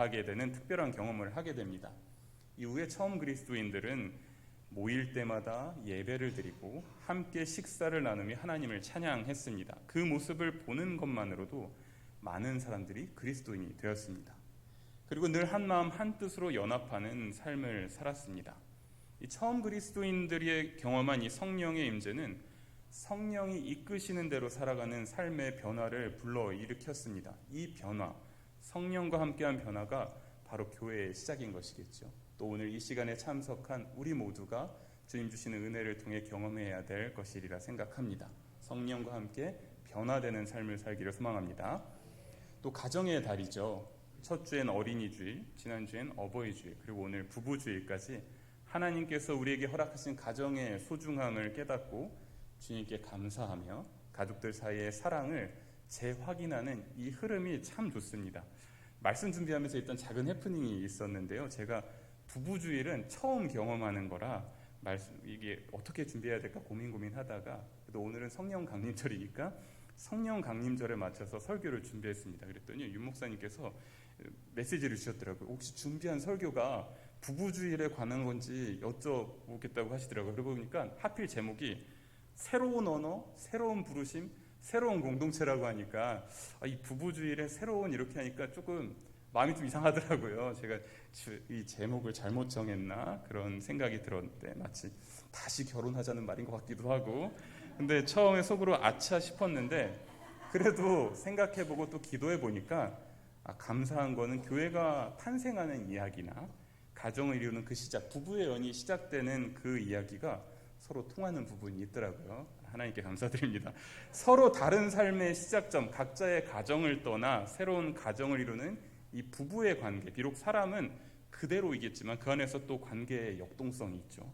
하게 되는 특별한 경험을 하게 됩니다. 이후에 처음 그리스도인들은 모일 때마다 예배를 드리고 함께 식사를 나누며 하나님을 찬양했습니다. 그 모습을 보는 것만으로도 많은 사람들이 그리스도인이 되었습니다. 그리고 늘 한마음 한뜻으로 연합하는 삶을 살았습니다. 이 처음 그리스도인들이 경험한 이 성령의 임재는 성령이 이끄시는 대로 살아가는 삶의 변화를 불러일으켰습니다. 이 변화, 성령과 함께한 변화가 바로 교회의 시작인 것이겠죠. 또 오늘 이 시간에 참석한 우리 모두가 주님 주시는 은혜를 통해 경험해야 될 것이리라 생각합니다. 성령과 함께 변화되는 삶을 살기를 소망합니다. 또 가정의 달이죠. 첫 주엔 어린이주일, 지난주엔 어버이주일, 그리고 오늘 부부주일까지 하나님께서 우리에게 허락하신 가정의 소중함을 깨닫고 주님께 감사하며 가족들 사이의 사랑을 재확인하는 이 흐름이 참 좋습니다. 말씀 준비하면서 있던 작은 해프닝이 있었는데요. 제가 부부주일은 처음 경험하는 거라 이게 어떻게 준비해야 될까 고민하다가 또 오늘은 성령 강림절이니까 성령 강림절에 맞춰서 설교를 준비했습니다. 그랬더니 윤 목사님께서 메시지를 주셨더라고요. 혹시 준비한 설교가 부부주일에 관한 건지 여쭤보겠다고 하시더라고요. 그러고 보니까 하필 제목이 새로운 언어, 새로운 부르심, 새로운 공동체라고 하니까 이 부부주일에 새로운 이렇게 하니까 조금 마음이 좀 이상하더라고요. 제가 이 제목을 잘못 정했나 그런 생각이 들었는데 마치 다시 결혼하자는 말인 것 같기도 하고 근데 처음에 속으로 아차 싶었는데 그래도 생각해보고 또 기도해보니까 감사한 거는 교회가 탄생하는 이야기나 가정을 이루는 그 시작, 부부의 연이 시작되는 그 이야기가 서로 통하는 부분이 있더라고요. 하나님께 감사드립니다. 서로 다른 삶의 시작점, 각자의 가정을 떠나 새로운 가정을 이루는 이 부부의 관계, 비록 사람은 그대로이겠지만 그 안에서 또 관계의 역동성이 있죠.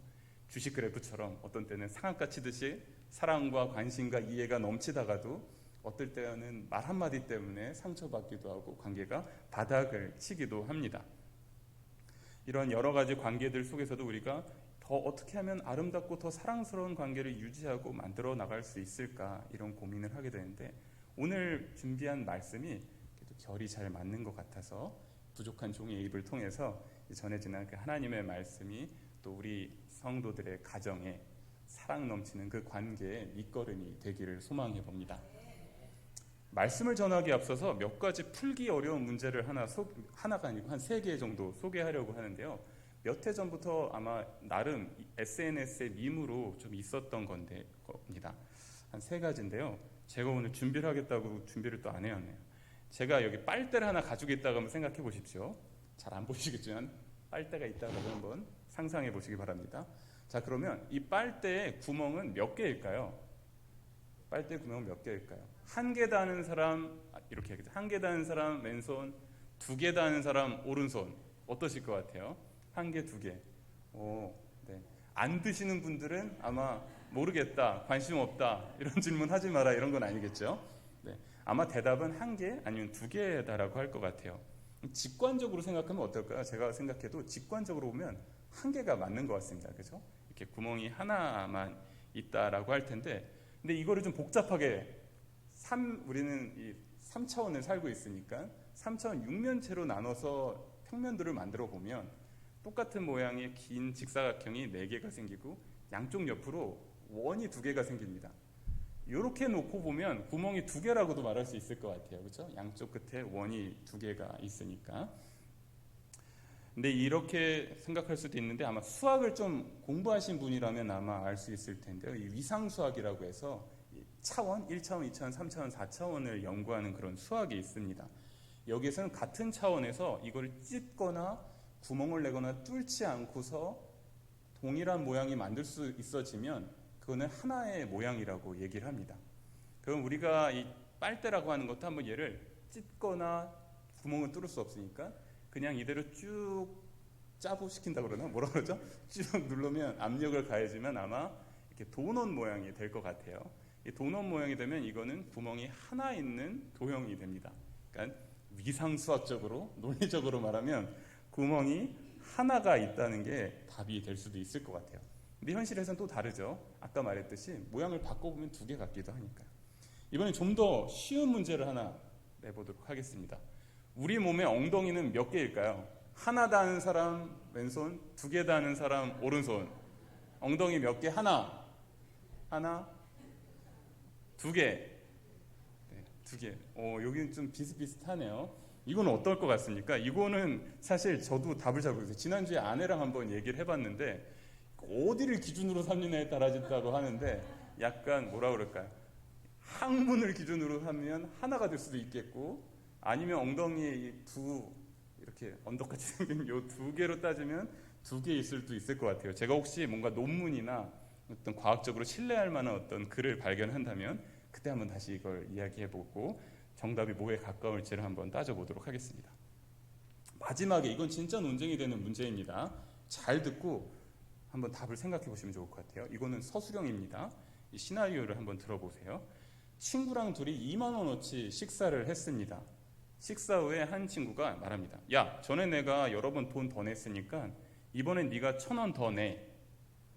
주식 그래프처럼 어떤 때는 상한가 치듯이 사랑과 관심과 이해가 넘치다가도 어떨 때는 말 한마디 때문에 상처받기도 하고 관계가 바닥을 치기도 합니다. 이런 여러 가지 관계들 속에서도 우리가 더 어떻게 하면 아름답고 더 사랑스러운 관계를 유지하고 만들어 나갈 수 있을까 이런 고민을 하게 되는데 오늘 준비한 말씀이 결이 잘 맞는 것 같아서 부족한 종이의 입을 통해서 전해지는 그 하나님의 말씀이 또 우리 성도들의 가정에 사랑 넘치는 그 관계의 밑거름이 되기를 소망해 봅니다. 말씀을 전하기에 앞서서 몇 가지 풀기 어려운 문제를 하나가 아니고 한 3개 정도 소개하려고 하는데요. 몇 해 전부터 아마 나름 SNS의 밈으로 좀 있었던 겁니다. 한 3가지인데요. 제가 오늘 준비를 하겠다고 준비를 또 안 해왔네요. 제가 여기 빨대를 하나 가지고 있다고 한번 생각해 보십시오. 잘 안 보이시겠지만 빨대가 있다고 한번 상상해 보시기 바랍니다. 자, 그러면 이 빨대의 구멍은 몇 개일까요? 빨대 구멍은 몇 개일까요? 1개 닿는 사람 이렇게 하겠죠. 1개 닿는 사람 왼손, 2개 닿는 사람 오른손. 어떠실 것 같아요? 1개, 2개. 네. 안 드시는 분들은 아마 모르겠다, 관심 없다 이런 질문 하지 마라 이런 건 아니겠죠? 네. 아마 대답은 1개 아니면 2개다라고 할 것 같아요. 직관적으로 생각하면 어떨까요? 제가 생각해도 직관적으로 보면 1개가 맞는 것 같습니다. 그렇죠? 이렇게 구멍이 하나만 있다라고 할 텐데 근데 이거를 좀 복잡하게 우리는 이 3차원을 살고 있으니까 3차원 육면체로 나눠서 평면들을 만들어 보면 똑같은 모양의 긴 직사각형이 4개가 생기고 양쪽 옆으로 원이 2개가 생깁니다. 이렇게 놓고 보면 구멍이 2개라고도 말할 수 있을 것 같아요. 그렇죠? 양쪽 끝에 원이 2개가 있으니까. 근데 이렇게 생각할 수도 있는데 아마 수학을 좀 공부하신 분이라면 아마 알 수 있을 텐데요. 이 위상수학이라고 해서 차원, 1차원, 2차원, 3차원, 4차원을 연구하는 그런 수학이 있습니다. 여기에서는 같은 차원에서 이걸 찢거나 구멍을 내거나 뚫지 않고서 동일한 모양이 만들 수 있어지면 그거는 하나의 모양이라고 얘기를 합니다. 그럼 우리가 이 빨대라고 하는 것도 한번 얘를 찢거나 구멍을 뚫을 수 없으니까 그냥 이대로 쭉 짜부시킨다 그러나 뭐라 그러죠? 쭉 누르면 압력을 가해주면 아마 이렇게 도넛 모양이 될 것 같아요. 이 도넛 모양이 되면 이거는 구멍이 하나 있는 도형이 됩니다. 그러니까 위상수학적으로 논리적으로 말하면 구멍이 하나가 있다는 게 답이 될 수도 있을 것 같아요. 근데 현실에서는 또 다르죠. 아까 말했듯이 모양을 바꿔보면 2개 같기도 하니까요. 이번엔 좀 더 쉬운 문제를 하나 내보도록 하겠습니다. 우리 몸의 엉덩이는 몇 개일까요? 하나 닿는 사람 왼손, 두 개 닿는 사람 오른손. 엉덩이 몇 개? 하나, 두 개, 네, 두 개. 여기는 좀 비슷비슷하네요. 이건 어떨 것 같습니까? 이거는 사실 저도 답을 잘 모르겠어요. 지난주에 아내랑 한번 얘기를 해봤는데 어디를 기준으로 삼느냐에 따라진다고 하는데 약간 뭐라 그럴까요? 항문을 기준으로 하면 하나가 될 수도 있겠고, 아니면 엉덩이에 이렇게 언덕같이 생긴 요 두 개로 따지면 두 개 있을 수도 있을 것 같아요. 제가 혹시 뭔가 논문이나 어떤 과학적으로 신뢰할 만한 어떤 글을 발견한다면 그때 한번 다시 이걸 이야기해보고 정답이 뭐에 가까울지를 한번 따져보도록 하겠습니다. 마지막에 이건 진짜 논쟁이 되는 문제입니다. 잘 듣고 한번 답을 생각해 보시면 좋을 것 같아요. 이거는 서술형입니다. 이 시나리오를 한번 들어보세요. 친구랑 둘이 2만 원어치 식사를 했습니다. 식사 후에 한 친구가 말합니다. 야, 전에 내가 여러 번 돈 더 냈으니까 이번엔 네가 1,000원 더 내.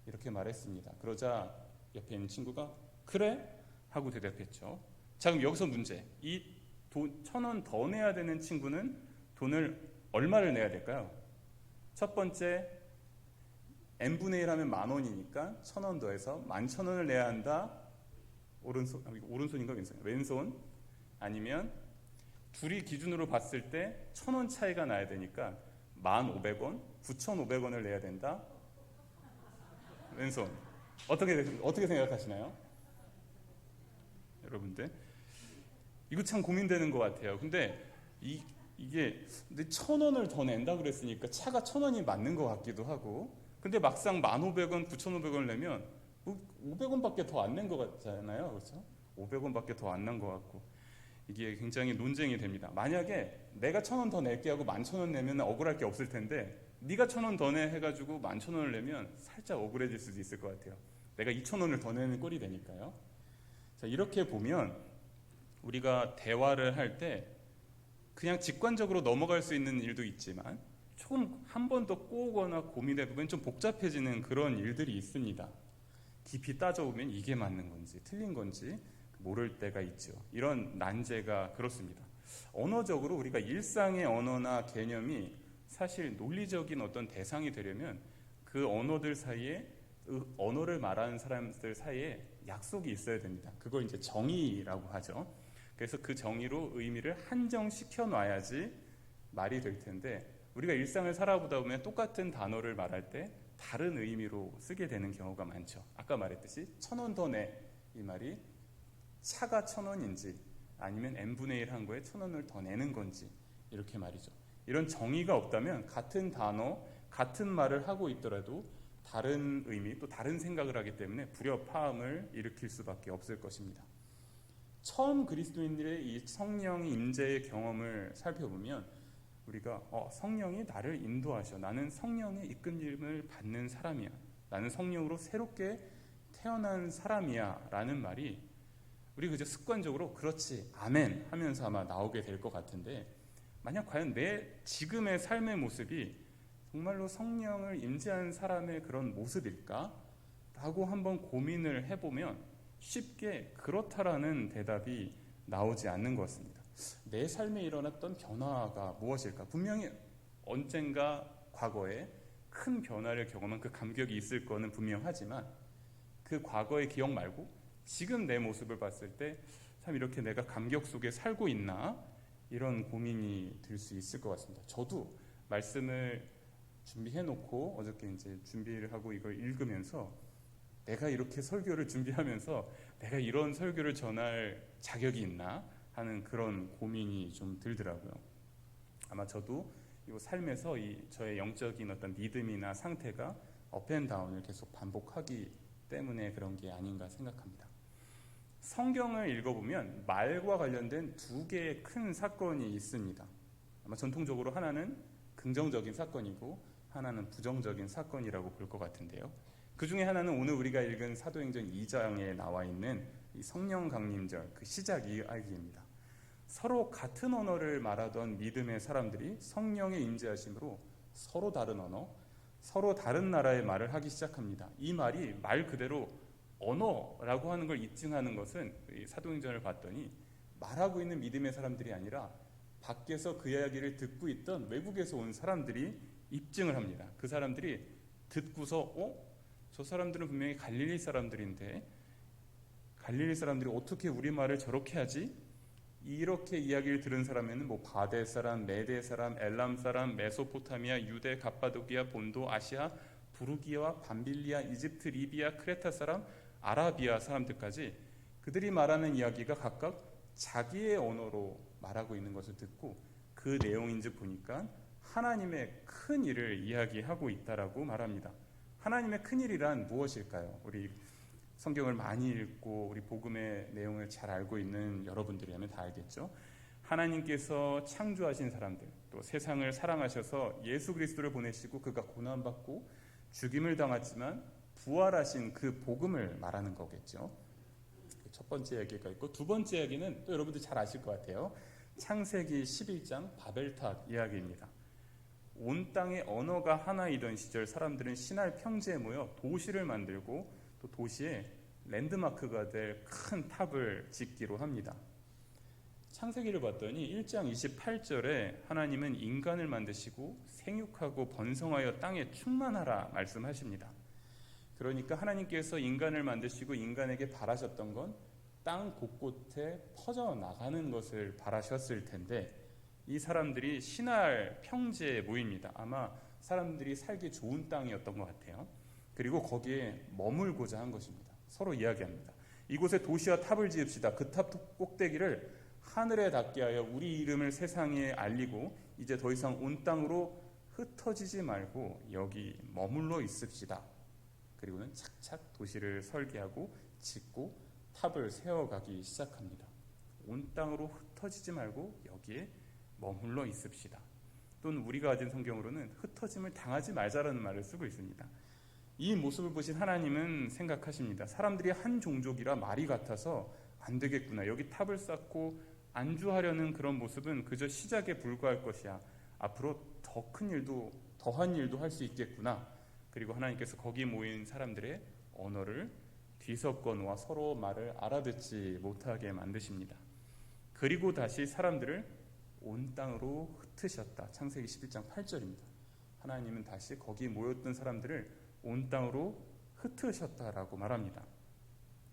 이렇게 말했습니다. 그러자 옆에 있는 친구가 그래? 하고 대답했죠. 자, 그럼 여기서 문제. 이 1,000원 더 내야 되는 친구는 돈을 얼마를 내야 될까요? 첫 번째, n분의 1 하면 10,000원이니까 1,000원 더해서 11,000원을 내야 한다. 오른손인가 왼손인가? 왼손. 아니면 둘이 기준으로 봤을 때 1,000원 차이가 나야 되니까 1,500원, 9,500원을 내야 된다. 왼손. 어떻게 생각하시나요? 여러분들, 이거 참 고민되는 것 같아요. 근데 이게 1,000원을 더 낸다 그랬으니까 차가 1,000원이 맞는 것 같기도 하고, 근데 막상 1,500원, 9,500원을 내면 500원밖에 더 안 낸 것 같잖아요. 그렇죠? 500원밖에 더 안 난 것 같고, 이게 굉장히 논쟁이 됩니다. 만약에 내가 1,000원 더 낼게 하고 11,000원 내면 억울할 게 없을 텐데, 네가 1,000원 더 내 해가지고 11,000원을 내면 살짝 억울해질 수도 있을 것 같아요. 내가 2,000원을 더 내는 꼴이 되니까요. 자, 이렇게 보면 우리가 대화를 할 때 그냥 직관적으로 넘어갈 수 있는 일도 있지만 조금 한 번 더 꼬우거나 고민해보면 좀 복잡해지는 그런 일들이 있습니다. 깊이 따져보면 이게 맞는 건지 틀린 건지 모를 때가 있죠. 이런 난제가 그렇습니다. 언어적으로 우리가 일상의 언어나 개념이 사실 논리적인 어떤 대상이 되려면 그 언어들 사이에, 그 언어를 말하는 사람들 사이에 약속이 있어야 됩니다. 그걸 이제 정의라고 하죠. 그래서 그 정의로 의미를 한정시켜 놔야지 말이 될 텐데, 우리가 일상을 살아보다 보면 똑같은 단어를 말할 때 다른 의미로 쓰게 되는 경우가 많죠. 아까 말했듯이 1,000원 더 내, 이 말이 차가 1,000원인지 아니면 n분의 1 한 거에 1,000원을 더 내는 건지, 이렇게 말이죠. 이런 정의가 없다면 같은 단어, 같은 말을 하고 있더라도 다른 의미, 또 다른 생각을 하기 때문에 불협화음을 일으킬 수밖에 없을 것입니다. 처음 그리스도인들의 이 성령의 임재의 경험을 살펴보면 우리가 성령이 나를 인도하셔, 나는 성령의 이끌림을 받는 사람이야, 나는 성령으로 새롭게 태어난 사람이야 라는 말이 우리 그저 습관적으로 그렇지, 아멘 하면서 아마 나오게 될 것 같은데, 만약 과연 내 지금의 삶의 모습이 정말로 성령을 임재한 사람의 그런 모습일까? 라고 한번 고민을 해보면 쉽게 그렇다라는 대답이 나오지 않는 것 같습니다. 내 삶에 일어났던 변화가 무엇일까? 분명히 언젠가 과거에 큰 변화를 경험한 그 감격이 있을 거는 분명하지만 그 과거의 기억 말고 지금 내 모습을 봤을 때 참 이렇게 내가 감격 속에 살고 있나? 이런 고민이 들 수 있을 것 같습니다. 저도 말씀을 준비해놓고 어저께 이제 준비를 하고 이걸 읽으면서 내가 이렇게 설교를 준비하면서 내가 이런 설교를 전할 자격이 있나 하는 그런 고민이 좀 들더라고요. 아마 저도 이 삶에서 저의 영적인 어떤 믿음이나 상태가 업앤다운을 계속 반복하기 때문에 그런 게 아닌가 생각합니다. 성경을 읽어보면 말과 관련된 두 개의 큰 사건이 있습니다. 아마 전통적으로 하나는 긍정적인 사건이고 하나는 부정적인 사건이라고 볼 것 같은데요. 그 중에 하나는 오늘 우리가 읽은 사도행전 2장에 나와 있는 이 성령 강림절, 그 시작 이야기입니다. 서로 같은 언어를 말하던 믿음의 사람들이 성령의 임재하심으로 서로 다른 언어, 서로 다른 나라의 말을 하기 시작합니다. 이 말이 말 그대로 언어라고 하는 걸 입증하는 것은 이 사도행전을 봤더니 말하고 있는 믿음의 사람들이 아니라 밖에서 그 이야기를 듣고 있던 외국에서 온 사람들이 입증을 합니다. 그 사람들이 듣고서 저 사람들은 분명히 갈릴리 사람들인데 갈릴리 사람들이 어떻게 우리말을 저렇게 하지? 이렇게 이야기를 들은 사람에는 뭐 바데 사람, 메데 사람, 엘람 사람, 메소포타미아, 유대, 갑바도기아, 본도, 아시아, 부르기아와 밤빌리아, 이집트, 리비아, 크레타 사람, 아라비아 사람들까지 그들이 말하는 이야기가 각각 자기의 언어로 말하고 있는 것을 듣고 그 내용인지 보니까 하나님의 큰 일을 이야기하고 있다라고 말합니다. 하나님의 큰 일이란 무엇일까요? 우리 성경을 많이 읽고 우리 복음의 내용을 잘 알고 있는 여러분들이라면 다 알겠죠. 하나님께서 창조하신 사람들, 또 세상을 사랑하셔서 예수 그리스도를 보내시고 그가 고난받고 죽임을 당했지만 부활하신 그 복음을 말하는 거겠죠. 첫 번째 이야기가 있고, 두 번째 이야기는 또 여러분들 잘 아실 것 같아요. 창세기 11장 바벨탑 이야기입니다. 온 땅의 언어가 하나이던 시절 사람들은 신할 평지에 모여 도시를 만들고 또 도시에 랜드마크가 될 큰 탑을 짓기로 합니다. 창세기를 봤더니 1장 28절에 하나님은 인간을 만드시고 생육하고 번성하여 땅에 충만하라 말씀하십니다. 그러니까 하나님께서 인간을 만드시고 인간에게 바라셨던 건 땅 곳곳에 퍼져나가는 것을 바라셨을 텐데 이 사람들이 신할 평지에 모입니다. 아마 사람들이 살기 좋은 땅이었던 것 같아요. 그리고 거기에 머물고자 한 것입니다. 서로 이야기합니다. 이곳에 도시와 탑을 지읍시다. 그 탑 꼭대기를 하늘에 닿게 하여 우리 이름을 세상에 알리고 이제 더 이상 온 땅으로 흩어지지 말고 여기 머물러 있읍시다. 그리고는 착착 도시를 설계하고 짓고 탑을 세워가기 시작합니다. 온 땅으로 흩어지지 말고 여기에 머물러 있읍시다. 또는 우리가 가진 성경으로는 흩어짐을 당하지 말자라는 말을 쓰고 있습니다. 이 모습을 보신 하나님은 생각하십니다. 사람들이 한 종족이라 말이 같아서 안 되겠구나. 여기 탑을 쌓고 안주하려는 그런 모습은 그저 시작에 불과할 것이야. 앞으로 더 큰 일도 더한 일도 할 수 있겠구나. 그리고 하나님께서 거기 모인 사람들의 언어를 뒤섞어 놓아 서로 말을 알아듣지 못하게 만드십니다. 그리고 다시 사람들을 온 땅으로 흩으셨다. 창세기 11장 8절입니다. 하나님은 다시 거기 모였던 사람들을 온 땅으로 흩으셨다라고 말합니다.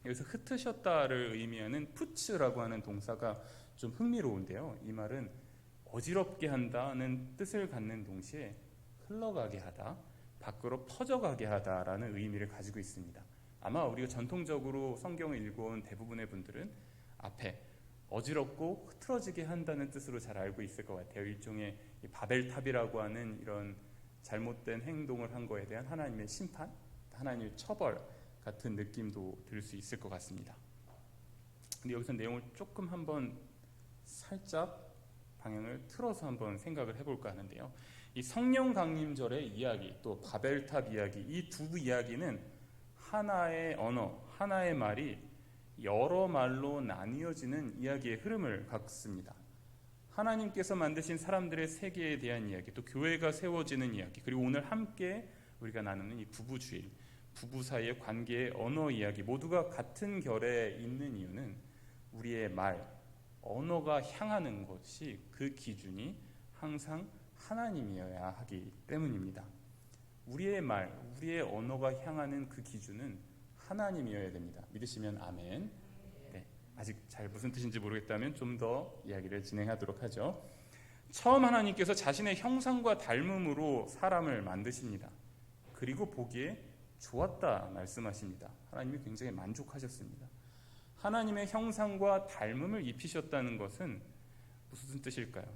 여기서 흩으셨다를 의미하는 푸츠라고 하는 동사가 좀 흥미로운데요. 이 말은 어지럽게 한다는 뜻을 갖는 동시에 흘러가게 하다, 밖으로 퍼져가게 하다라는 의미를 가지고 있습니다. 아마 우리가 전통적으로 성경을 읽어온 대부분의 분들은 앞에 어지럽고 흐트러지게 한다는 뜻으로 잘 알고 있을 것 같아요. 일종의 바벨탑이라고 하는 이런 잘못된 행동을 한 거에 대한 하나님의 심판, 하나님의 처벌 같은 느낌도 들 수 있을 것 같습니다. 근데 여기서 내용을 조금 한번 살짝 방향을 틀어서 한번 생각을 해볼까 하는데요. 이 성령 강림절의 이야기, 또 바벨탑 이야기, 이 두 이야기는 하나의 언어, 하나의 말이 여러 말로 나뉘어지는 이야기의 흐름을 갖습니다. 하나님께서 만드신 사람들의 세계에 대한 이야기, 또 교회가 세워지는 이야기, 그리고 오늘 함께 우리가 나누는 이 부부주일, 부부 사이의 관계의 언어 이야기 모두가 같은 결에 있는 이유는 우리의 말, 언어가 향하는 것이 그 기준이 항상 하나님이어야 하기 때문입니다. 우리의 말, 우리의 언어가 향하는 그 기준은 하나님이어야 됩니다. 믿으시면 아멘. 네, 아직 잘 무슨 뜻인지 모르겠다면 좀 더 이야기를 진행하도록 하죠. 처음 하나님께서 자신의 형상과 닮음으로 사람을 만드십니다. 그리고 보기에 좋았다 말씀하십니다. 하나님이 굉장히 만족하셨습니다. 하나님의 형상과 닮음을 입히셨다는 것은 무슨 뜻일까요?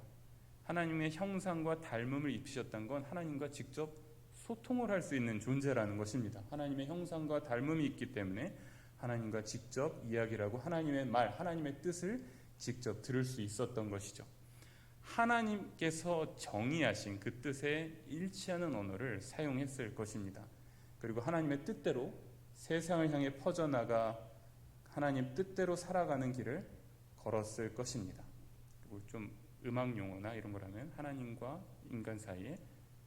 하나님의 형상과 닮음을 입히셨다는 건 하나님과 직접 소통을 할 수 있는 존재라는 것입니다. 하나님의 형상과 닮음이 있기 때문에 하나님과 직접 이야기를 하고 하나님의 말, 하나님의 뜻을 직접 들을 수 있었던 것이죠. 하나님께서 정의하신 그 뜻에 일치하는 언어를 사용했을 것입니다. 그리고 하나님의 뜻대로 세상을 향해 퍼져나가 하나님 뜻대로 살아가는 길을 걸었을 것입니다. 그리고 좀 음악 용어나 이런 거라면 하나님과 인간 사이에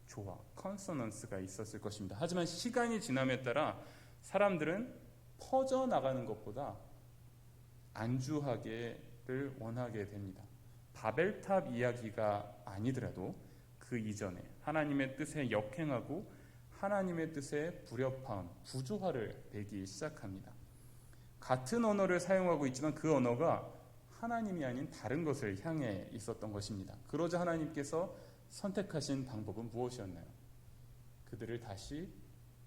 조화, 컨소넌스가 있었을 것입니다. 하지만 시간이 지남에 따라 사람들은 퍼져나가는 것보다 안주하기를 원하게 됩니다. 바벨탑 이야기가 아니더라도 그 이전에 하나님의 뜻에 역행하고 하나님의 뜻에 불협화음, 부조화를 배기 시작합니다. 같은 언어를 사용하고 있지만 그 언어가 하나님이 아닌 다른 것을 향해 있었던 것입니다. 그러자 하나님께서 선택하신 방법은 무엇이었나요? 그들을 다시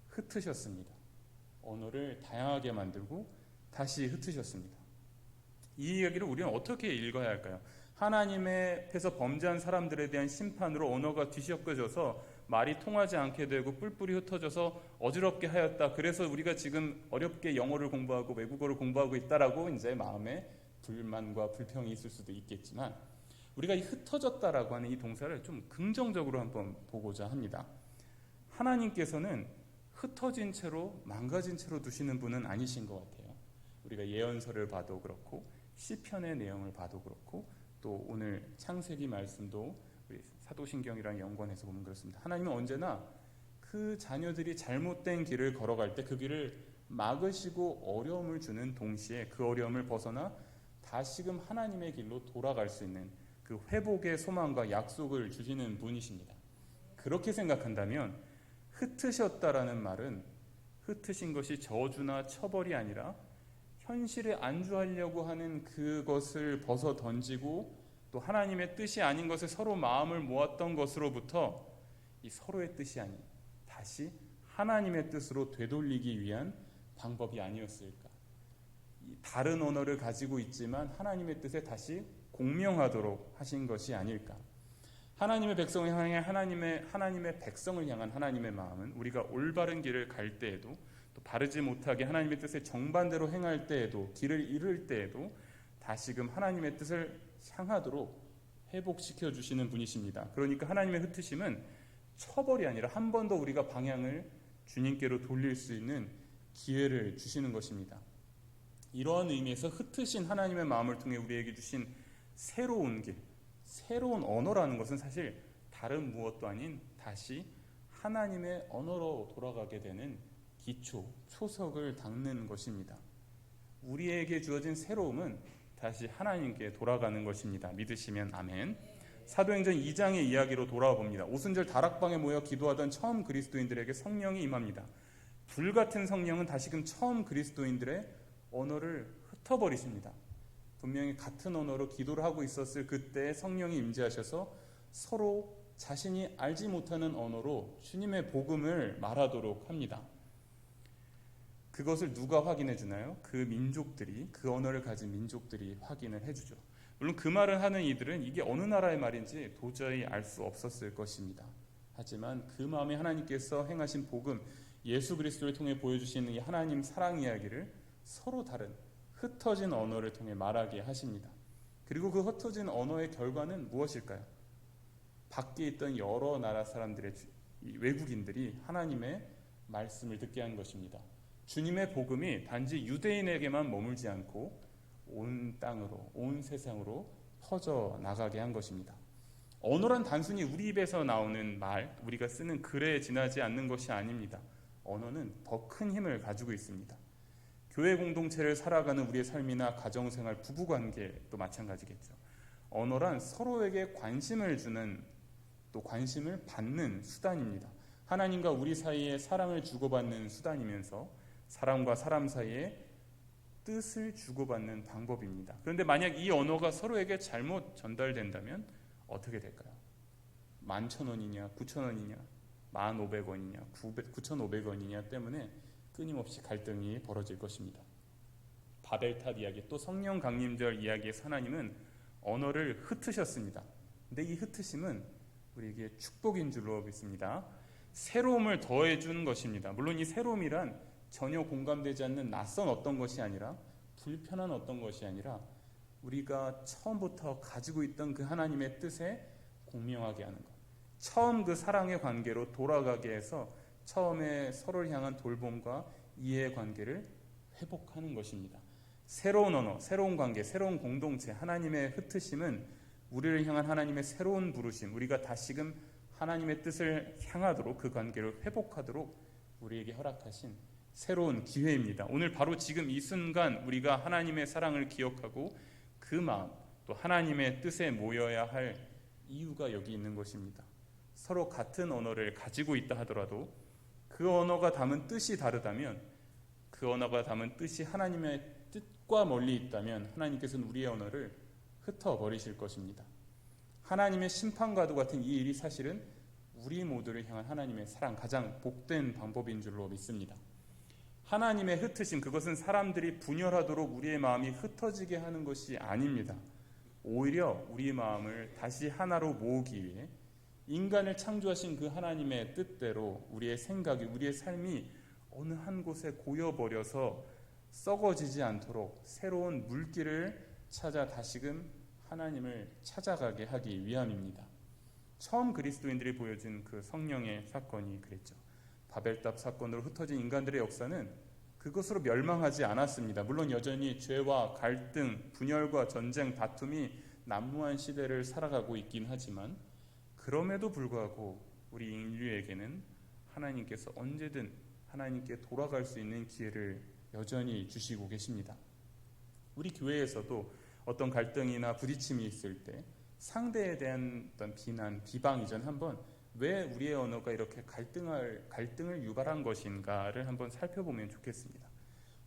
흩으셨습니다. 언어를 다양하게 만들고 다시 흩으셨습니다. 이 이야기를 우리는 어떻게 읽어야 할까요? 하나님의 앞에서 범죄한 사람들에 대한 심판으로 언어가 뒤섞여져서 말이 통하지 않게 되고 뿔뿔이 흩어져서 어지럽게 하였다. 그래서 우리가 지금 어렵게 영어를 공부하고 외국어를 공부하고 있다라고 이제 마음에 불만과 불평이 있을 수도 있겠지만, 우리가 이 흩어졌다라고 하는 이 동사를 좀 긍정적으로 한번 보고자 합니다. 하나님께서는 흩어진 채로 망가진 채로 두시는 분은 아니신 것 같아요. 우리가 예언서를 봐도 그렇고 시편의 내용을 봐도 그렇고 또 오늘 창세기 말씀도 우리 사도신경이랑 연관해서 보면 그렇습니다. 하나님은 언제나 그 자녀들이 잘못된 길을 걸어갈 때 그 길을 막으시고 어려움을 주는 동시에 그 어려움을 벗어나 다시금 하나님의 길로 돌아갈 수 있는 그 회복의 소망과 약속을 주시는 분이십니다. 그렇게 생각한다면 흩으셨다라는 말은 흩으신 것이 저주나 처벌이 아니라 현실에 안주하려고 하는 그것을 벗어 던지고 또 하나님의 뜻이 아닌 것에 서로 마음을 모았던 것으로부터 이 서로의 뜻이 아닌 다시 하나님의 뜻으로 되돌리기 위한 방법이 아니었을까? 이 다른 언어를 가지고 있지만 하나님의 뜻에 다시 공명하도록 하신 것이 아닐까? 하나님의 백성을 향해 하나님의 백성을 향한 하나님의 마음은 우리가 올바른 길을 갈 때에도 또 바르지 못하게 하나님의 뜻에 정반대로 행할 때에도 길을 잃을 때에도 다시금 하나님의 뜻을 향하도록 회복시켜 주시는 분이십니다. 그러니까 하나님의 흩으심은 처벌이 아니라 한 번 더 우리가 방향을 주님께로 돌릴 수 있는 기회를 주시는 것입니다. 이러한 의미에서 흩으신 하나님의 마음을 통해 우리에게 주신 새로운 길, 새로운 언어라는 것은 사실 다른 무엇도 아닌 다시 하나님의 언어로 돌아가게 되는 기초, 초석을 닦는 것입니다. 우리에게 주어진 새로움은 다시 하나님께 돌아가는 것입니다. 믿으시면 아멘. 사도행전 2장의 이야기로 돌아와 봅니다. 오순절 다락방에 모여 기도하던 처음 그리스도인들에게 성령이 임합니다. 불같은 성령은 다시금 처음 그리스도인들의 언어를 흩어버리십니다. 분명히 같은 언어로 기도를 하고 있었을 그때 성령이 임재하셔서 서로 자신이 알지 못하는 언어로 주님의 복음을 말하도록 합니다. 그것을 누가 확인해 주나요? 그 민족들이, 그 언어를 가진 민족들이 확인을 해주죠. 물론 그 말을 하는 이들은 이게 어느 나라의 말인지 도저히 알 수 없었을 것입니다. 하지만 그 마음에 하나님께서 행하신 복음, 예수 그리스도를 통해 보여주시는 이 하나님 사랑 이야기를 서로 다른 흩어진 언어를 통해 말하게 하십니다. 그리고 그 흩어진 언어의 결과는 무엇일까요? 밖에 있던 여러 나라 사람들의 외국인들이 하나님의 말씀을 듣게 한 것입니다. 주님의 복음이 단지 유대인에게만 머물지 않고 온 땅으로, 온 세상으로 퍼져 나가게 한 것입니다. 언어란 단순히 우리 입에서 나오는 말, 우리가 쓰는 글에 지나지 않는 것이 아닙니다. 언어는 더 큰 힘을 가지고 있습니다. 교회 공동체를 살아가는 우리의 삶이나 가정생활, 부부관계도 마찬가지겠죠. 언어란 서로에게 관심을 주는 또 관심을 받는 수단입니다. 하나님과 우리 사이에 사랑을 주고받는 수단이면서 사람과 사람 사이에 뜻을 주고받는 방법입니다. 그런데 만약 이 언어가 서로에게 잘못 전달된다면 어떻게 될까요? 11,000원이냐 9,000원이냐 1,500원이냐 9,500원이냐 때문에 끊임없이 갈등이 벌어질 것입니다. 바벨탑 이야기, 또 성령 강림절 이야기에서 하나님은 언어를 흩으셨습니다. 근데 이 흩으심은 우리에게 축복인 줄로 믿습니다. 새로움을 더해주는 것입니다. 물론 이 새로움이란 전혀 공감되지 않는 낯선 어떤 것이 아니라 불편한 어떤 것이 아니라 우리가 처음부터 가지고 있던 그 하나님의 뜻에 공명하게 하는 것, 처음 그 사랑의 관계로 돌아가게 해서 처음에 서로를 향한 돌봄과 이해의 관계를 회복하는 것입니다. 새로운 언어, 새로운 관계, 새로운 공동체, 하나님의 흩으심은 우리를 향한 하나님의 새로운 부르심, 우리가 다시금 하나님의 뜻을 향하도록 그 관계를 회복하도록 우리에게 허락하신 새로운 기회입니다. 오늘 바로 지금 이 순간 우리가 하나님의 사랑을 기억하고 그 마음, 또 또 하나님의 뜻에 모여야 할 이유가 여기 있는 것입니다. 서로 같은 언어를 가지고 있다 하더라도 그 언어가 담은 뜻이 다르다면, 그 언어가 담은 뜻이 하나님의 뜻과 멀리 있다면 하나님께서는 우리의 언어를 흩어버리실 것입니다. 하나님의 심판과도 같은 이 일이 사실은 우리 모두를 향한 하나님의 사랑, 가장 복된 방법인 줄로 믿습니다. 하나님의 흩으심, 그것은 사람들이 분열하도록 우리의 마음이 흩어지게 하는 것이 아닙니다. 오히려 우리의 마음을 다시 하나로 모으기 위해 인간을 창조하신 그 하나님의 뜻대로 우리의 생각이, 우리의 삶이 어느 한 곳에 고여버려서 썩어지지 않도록 새로운 물길을 찾아 다시금 하나님을 찾아가게 하기 위함입니다. 처음 그리스도인들이 보여준 그 성령의 사건이 그랬죠. 바벨탑 사건으로 흩어진 인간들의 역사는 그것으로 멸망하지 않았습니다. 물론 여전히 죄와 갈등, 분열과 전쟁, 다툼이 난무한 시대를 살아가고 있긴 하지만, 그럼에도 불구하고 우리 인류에게는 하나님께서 언제든 하나님께 돌아갈 수 있는 기회를 여전히 주시고 계십니다. 우리 교회에서도 어떤 갈등이나 부딪힘이 있을 때 상대에 대한 어떤 비난, 비방 이전 한번 왜 우리의 언어가 이렇게 갈등을 유발한 것인가를 한번 살펴보면 좋겠습니다.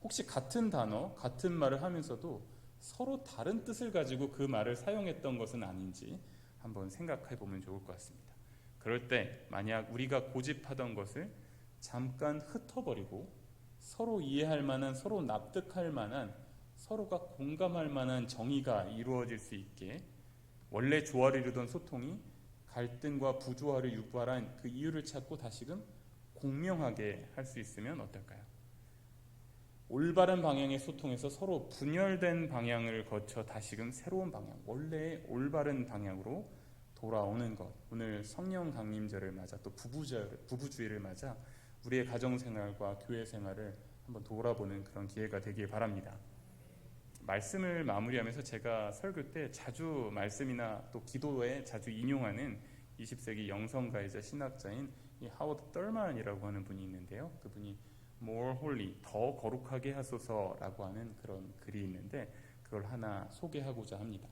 혹시 같은 단어, 같은 말을 하면서도 서로 다른 뜻을 가지고 그 말을 사용했던 것은 아닌지 한번 생각해 보면 좋을 것 같습니다. 그럴 때 만약 우리가 고집하던 것을 잠깐 흩어버리고 서로 이해할 만한, 서로 납득할 만한, 서로가 공감할 만한 정의가 이루어질 수 있게, 원래 조화를 이루던 소통이 갈등과 부조화를 유발한 그 이유를 찾고 다시금 공명하게 할 수 있으면 어떨까요? 올바른 방향의 소통에서 서로 분열된 방향을 거쳐 다시금 새로운 방향, 원래의 올바른 방향으로 돌아오는 것. 오늘 성령 강림절을 맞아, 또 부부주의를 맞아 우리의 가정생활과 교회생활을 한번 돌아보는 그런 기회가 되길 바랍니다. 말씀을 마무리하면서 제가 설교 때 자주 말씀이나 또 기도에 자주 인용하는 20세기 영성가이자 신학자인 이 하워드 떨만이라고 하는 분이 있는데요. 그분이 More Holy, 더 거룩하게 하소서라고 하는 그런 글이 있는데, 그걸 하나 소개하고자 합니다.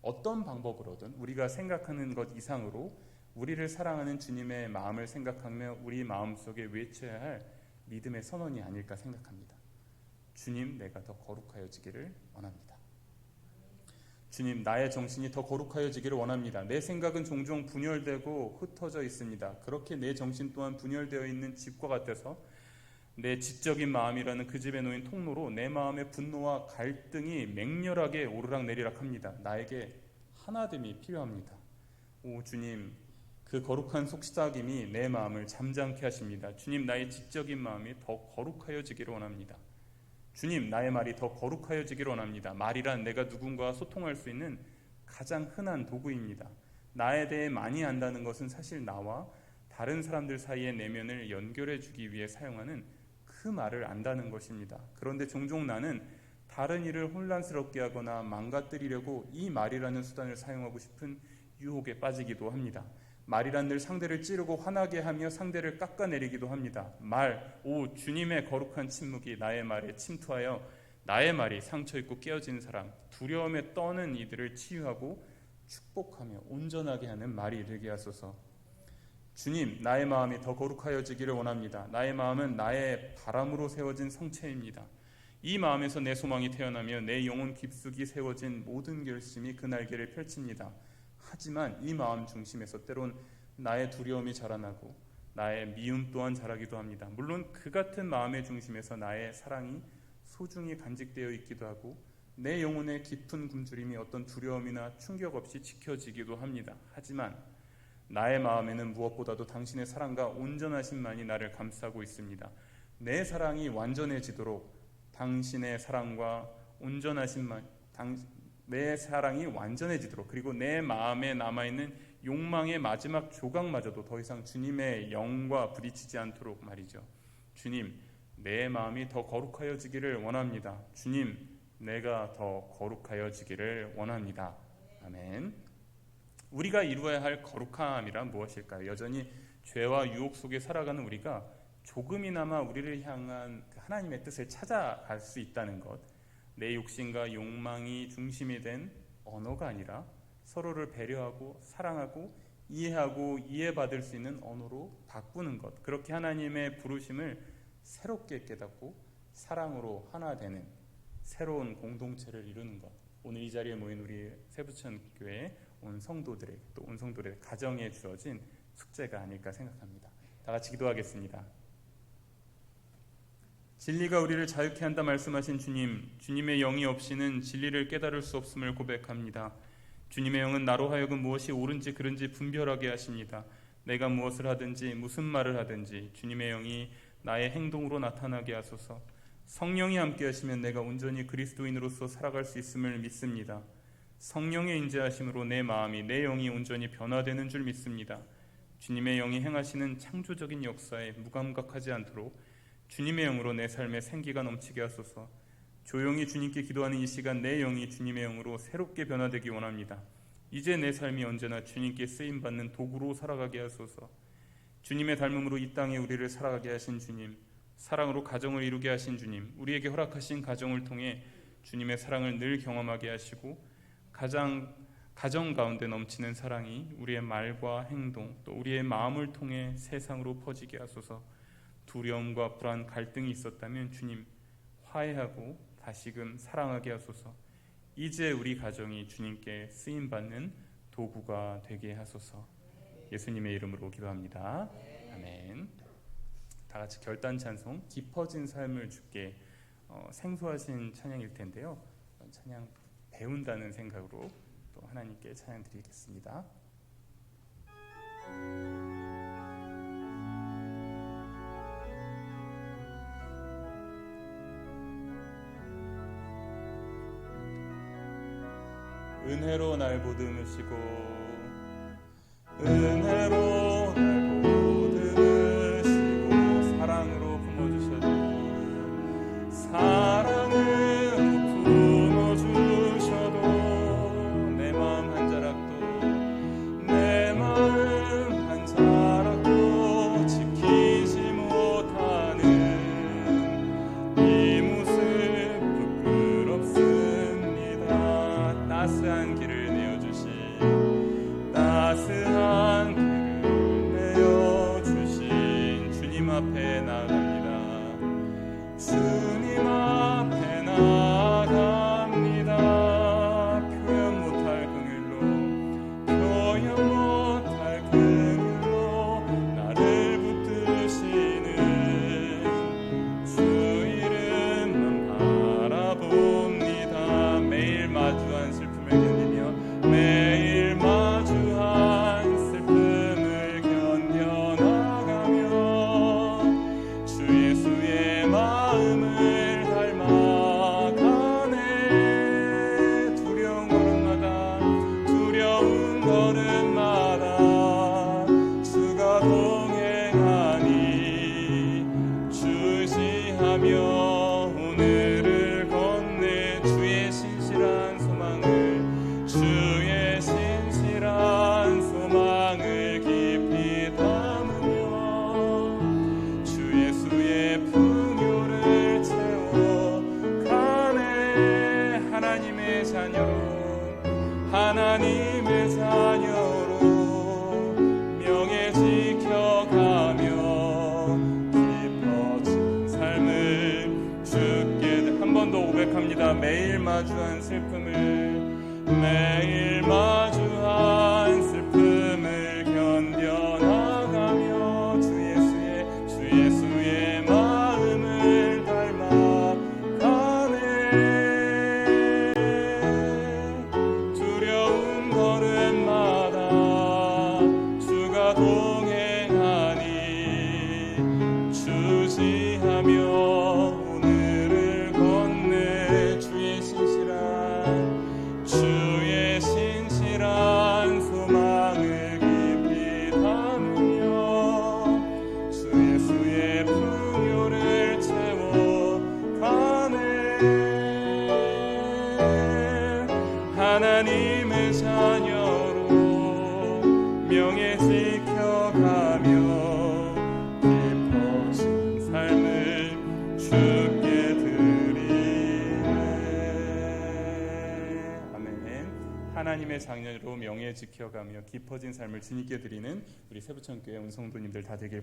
어떤 방법으로든 우리가 생각하는 것 이상으로 우리를 사랑하는 주님의 마음을 생각하며 우리 마음속에 외쳐야 할 믿음의 선언이 아닐까 생각합니다. 주님, 내가 더 거룩하여지기를 원합니다. 주님, 나의 정신이 더 거룩하여지기를 원합니다. 내 생각은 종종 분열되고 흩어져 있습니다. 그렇게 내 정신 또한 분열되어 있는 집과 같아서 내 지적인 마음이라는 그 집에 놓인 통로로 내 마음의 분노와 갈등이 맹렬하게 오르락내리락합니다. 나에게 하나됨이 필요합니다. 오 주님, 그 거룩한 속삭임이 내 마음을 잠잠케 하십니다. 주님, 나의 지적인 마음이 더 거룩하여지기를 원합니다. 주님, 나의 말이 더 거룩하여지기를 원합니다. 말이란 내가 누군가와 소통할 수 있는 가장 흔한 도구입니다. 나에 대해 많이 안다는 것은 사실 나와 다른 사람들 사이의 내면을 연결해 주기 위해 사용하는 그 말을 안다는 것입니다. 그런데 종종 나는 다른 일을 혼란스럽게 하거나 망가뜨리려고 이 말이라는 수단을 사용하고 싶은 유혹에 빠지기도 합니다. 말이란 늘 상대를 찌르고 화나게 하며 상대를 깎아내리기도 합니다. 오 주님의 거룩한 침묵이 나의 말에 침투하여 나의 말이 상처입고 깨어진 사람, 두려움에 떠는 이들을 치유하고 축복하며 온전하게 하는 말이 되게 하소서. 주님, 나의 마음이 더 거룩하여지기를 원합니다. 나의 마음은 나의 바람으로 세워진 성체입니다. 이 마음에서 내 소망이 태어나며 내 영혼 깊숙이 세워진 모든 결심이 그 날개를 펼칩니다. 하지만 이 마음 중심에서 때론 나의 두려움이 자라나고 나의 미움 또한 자라기도 합니다. 물론 그 같은 마음의 중심에서 나의 사랑이 소중히 간직되어 있기도 하고 내 영혼의 깊은 굶주림이 어떤 두려움이나 충격 없이 지켜지기도 합니다. 하지만 나의 마음에는 무엇보다도 당신의 사랑과 온전하심만이 나를 감싸고 있습니다. 내 사랑이 완전해지도록 당신의 사랑과 온전하심만, 내 사랑이 완전해지도록, 그리고 내 마음에 남아있는 욕망의 마지막 조각마저도 더 이상 주님의 영과 부딪히지 않도록 말이죠. 주님, 내 마음이 더 거룩하여지기를 원합니다. 주님, 내가 더 거룩하여지기를 원합니다. 아멘. 우리가 이루어야 할 거룩함이란 무엇일까요? 여전히 죄와 유혹 속에 살아가는 우리가 조금이나마 우리를 향한 하나님의 뜻을 찾아갈 수 있다는 것, 내 욕심과 욕망이 중심이 된 언어가 아니라 서로를 배려하고 사랑하고 이해하고 이해받을 수 있는 언어로 바꾸는 것, 그렇게 하나님의 부르심을 새롭게 깨닫고 사랑으로 하나 되는 새로운 공동체를 이루는 것, 오늘 이 자리에 모인 우리 세부천교회 온 성도들에게 또 온 성도들의 가정에 주어진 숙제가 아닐까 생각합니다. 다 같이 기도하겠습니다. 진리가 우리를 자유케 한다 말씀하신 주님, 주님의 영이 없이는 진리를 깨달을 수 없음을 고백합니다. 주님의 영은 나로 하여금 무엇이 옳은지 그른지 분별하게 하십니다. 내가 무엇을 하든지 무슨 말을 하든지 주님의 영이 나의 행동으로 나타나게 하소서. 성령이 함께 하시면 내가 온전히 그리스도인으로서 살아갈 수 있음을 믿습니다. 성령의 인재하심으로 내 마음이, 내 영이 온전히 변화되는 줄 믿습니다. 주님의 영이 행하시는 창조적인 역사에 무감각하지 않도록 주님의 영으로 내 삶에 생기가 넘치게 하소서. 조용히 주님께 기도하는 이 시간 내 영이 주님의 영으로 새롭게 변화되기 원합니다. 이제 내 삶이 언제나 주님께 쓰임받는 도구로 살아가게 하소서. 주님의 닮음으로 이 땅에 우리를 살아가게 하신 주님, 사랑으로 가정을 이루게 하신 주님, 우리에게 허락하신 가정을 통해 주님의 사랑을 늘 경험하게 하시고 가정 가운데 넘치는 사랑이 우리의 말과 행동 또 우리의 마음을 통해 세상으로 퍼지게 하소서. 두려움과 불안, 갈등이 있었다면 주님 화해하고 다시금 사랑하게 하소서. 이제 우리 가정이 주님께 쓰임받는 도구가 되게 하소서. 예수님의 이름으로 기도합니다. 아멘. 다 같이 결단 찬송 깊어진 삶을 주께 생소하신 찬양일 텐데요. 찬양 배운다는 생각으로 또 하나님께 찬양 드리겠습니다. 은혜로 날 보듬으시고 은혜로 날 보듬으시고 사랑으로 품어주셔도 사랑으로 품어주셔도 내 마음 한 자락도 지키지 못하는 이 모습 부끄럽습니다. 따스한 길을 내어주신 주님 앞에 나갑니다. 주님 앞에 나갑니다. 표현 못할 긍휼로 나를 붙드시는 주 이름만 바라봅니다. 매일 마주한 슬픔을 견디며 매일 마주한 슬픔을 견뎌나가며 주 예수의 마음을 닮아가네. 두려운 걸음마다 주가 동행하니 주시하며 오늘을 건네 주의 신실한 소망을 깊이 담으며 주 예수의 풍요를 채워가네. 하나님의 자녀로 명예 지켜가며 깊어진 삶을 주께 한 번 더 고백합니다. 매일 마주한 슬픔을 견뎌나가며 주 예수의 마음을 닮아가네. 두려운 걸음마다 주가 동행하니 주시하며 오늘을 건네 주의 신실한 소망을 깊이 담으며 주 예수의 자녀로 명예 지켜가며 깊어진 삶을 주님께 드리는 우리 세부천교회 운성도님들 다 되길 바랍니다.